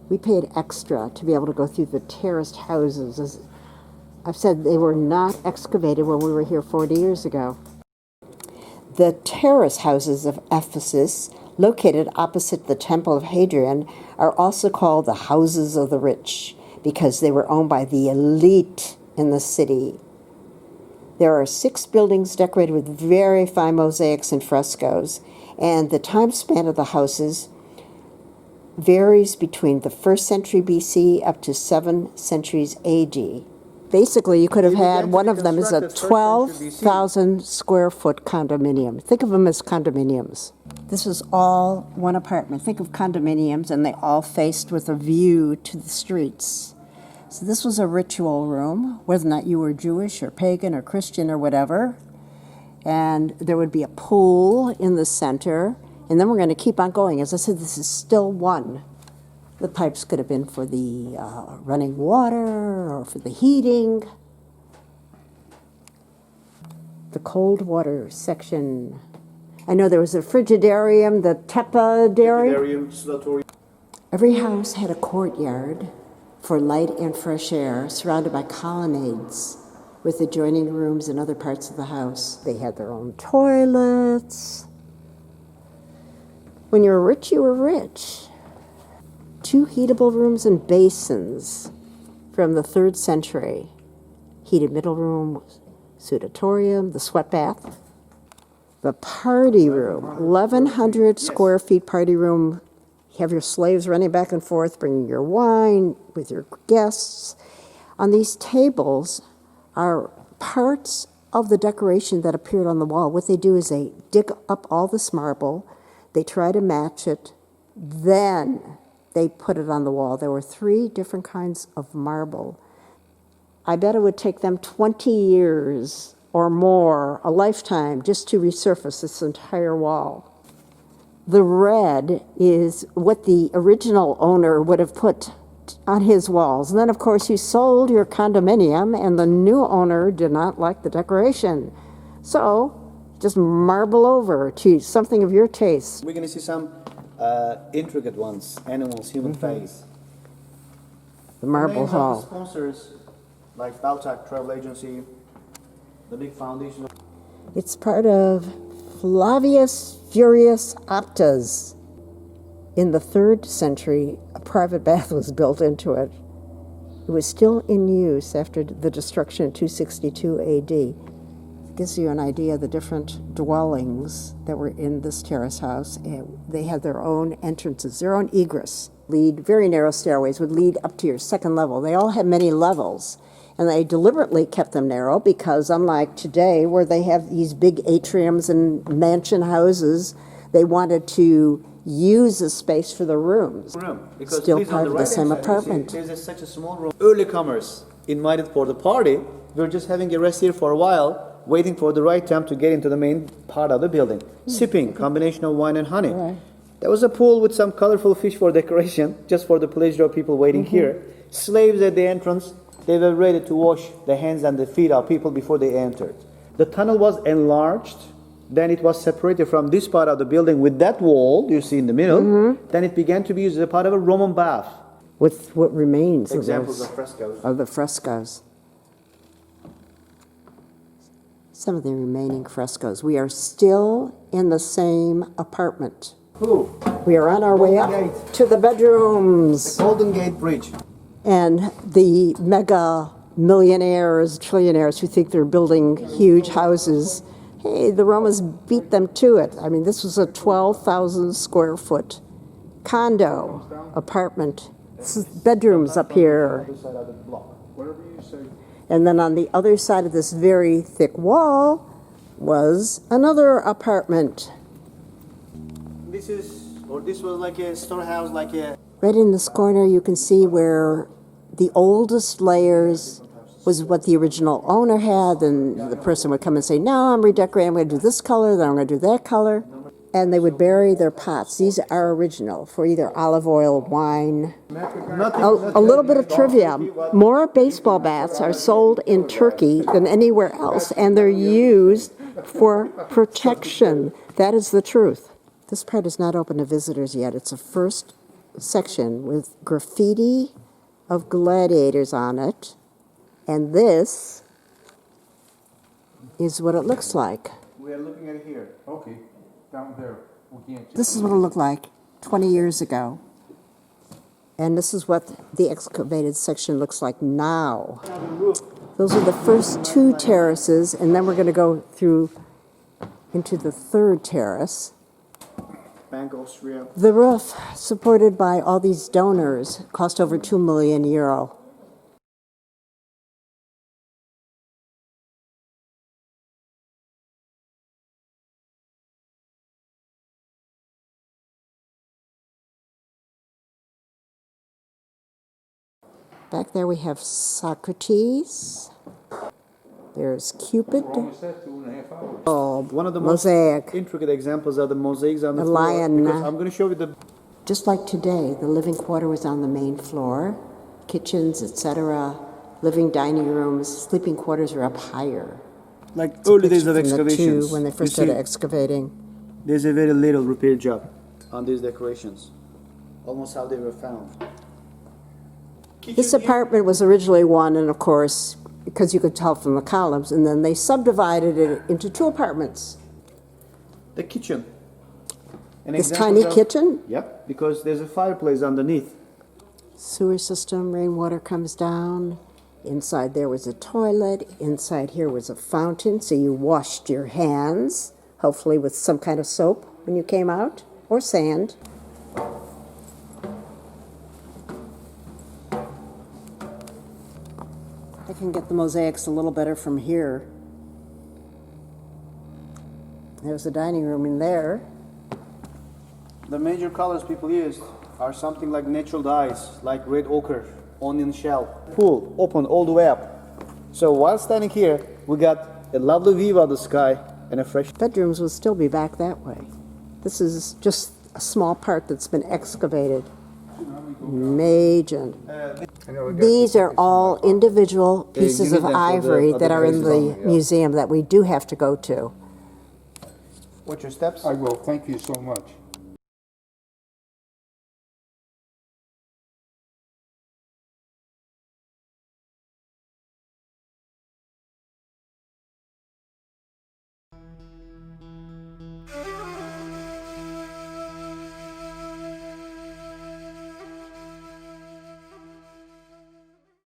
We paid extra to be able to go through the terraced houses. As I've said, they were not excavated when we were here 40 years ago. The terrace houses of Ephesus, located opposite the Temple of Hadrian, are also called the houses of the rich because they were owned by the elite in the city. There are 6 buildings decorated with very fine mosaics and frescoes, and the time span of the houses varies between the 1st century BC up to 7 centuries AD. Basically, you could have had one of them as a 12,000 square foot condominium. Think of them as condominiums. This was all one apartment. Think of condominiums, and they all faced with a view to the streets. So this was a ritual room, whether or not you were Jewish or pagan or Christian or whatever. And there would be a pool in the center. And then we're going to keep on going. As I said, this is still one. The pipes could have been for the running water or for the heating. The cold water section. I know there was a frigidarium, the tepidarium. Every house had a courtyard for light and fresh air, surrounded by colonnades with adjoining rooms and other parts of the house. They had their own toilets. When you were rich, you were rich. 2 heatable rooms and basins from the 3rd century. Heated middle room, sudatorium, the sweat bath. The party room, 1,100 square feet party room. You have your slaves running back and forth, bringing your wine with your guests. On these tables are parts of the decoration that appeared on the wall. What they do is they dig up all this marble, they try to match it, then they put it on the wall. There were 3 different kinds of marble. I bet it would take them 20 years or more, a lifetime, just to resurface this entire wall. The red is what the original owner would have put on his walls. And then, of course, you sold your condominium, and the new owner did not like the decoration. So just marble over to something of your taste. We're going to see some intricate ones, animals, human face. The marble hall. The sponsors like Baltac Travel Agency, the big foundation. It's part of Flavius Furius Opta's. In the 3rd century, a private bath was built into it. It was still in use after the destruction in 262 AD. It gives you an idea of the different dwellings that were in this terrace house. And they had their own entrances, their own egress. Very narrow stairways would lead up to your 2nd level. They all had many levels. And they deliberately kept them narrow because, unlike today, where they have these big atriums and mansion houses, they wanted to use the space for the rooms. Because still part of the same apartment. There's such a small room. Early comers invited for the party. We're just having a rest here for a while, waiting for the right time to get into the main part of the building. Sipping, combination of wine and honey. Right. There was a pool with some colorful fish for decoration, just for the pleasure of people waiting here. Slaves at the entrance. They were ready to wash the hands and the feet of people before they entered. The tunnel was enlarged. Then it was separated from this part of the building with that wall you see in the middle. Then it began to be used as a part of a Roman bath. With what remains examples of frescoes. Of the frescoes. Some of the remaining frescoes. We are still in the same apartment. We are on our way up to the bedrooms. The Golden Gate Bridge. And the mega millionaires, trillionaires who think they're building huge houses, hey, the Romans beat them to it. I mean, this was a 12,000 square foot condo apartment. This is bedrooms up here. And then on the other side of this very thick wall was another apartment. This was like a storehouse, like a... Right in this corner, you can see where the oldest layers was what the original owner had, and the person would come and say, no, I'm redecorating, I'm going to do this color, then I'm going to do that color. And they would bury their pots. These are original for either olive oil, wine. A little bit of trivia. More baseball bats are sold in Turkey than anywhere else, and they're used for protection. That is the truth. This part is not open to visitors yet. It's a first section with graffiti of gladiators on it. And this is what it looks like. We are looking at it here. Okay, down there. We can't This is what it looked like 20 years ago. And this is what the excavated section looks like now. Those are the first two terraces, and then we're going to go through into the third terrace. Bank Austria. The roof, supported by all these donors, cost over €2 million. Back there we have Socrates. There's Cupid. almost at 2.5 hours. Oh, One of the mosaic. most intricate examples are the mosaics on the A floor. lion. Because I'm going to show you the Just like today, the living quarter was on the main floor. Kitchens, etc. Living dining rooms, sleeping quarters are up higher. like early days Picture of from the excavations. two when they You first see, started excavating. there's a very little repair job on these decorations. Almost how they were found. This apartment was originally one, and of course, because you could tell from the columns, and then they subdivided it into two apartments. The kitchen. An This example tiny of- kitchen, Yep, because there's a fireplace underneath. sewer system, rainwater comes down. Inside there was a toilet. Inside here was a fountain, so you washed your hands, hopefully with some kind of soap when you came out, or sand. I can get the mosaics a little better from here. There's a dining room in there. The major colors people used are something like natural dyes, like red ochre, onion shell. Pool open all the way up. So while standing here, we got a lovely view of the sky and a fresh. Bedrooms will still be back that way. This is just a small part that's been excavated. Major. These are all individual pieces you of need them for the ivory other that are in places the only, yeah. museum that we do have to go to. What's your steps? I will, thank you so much.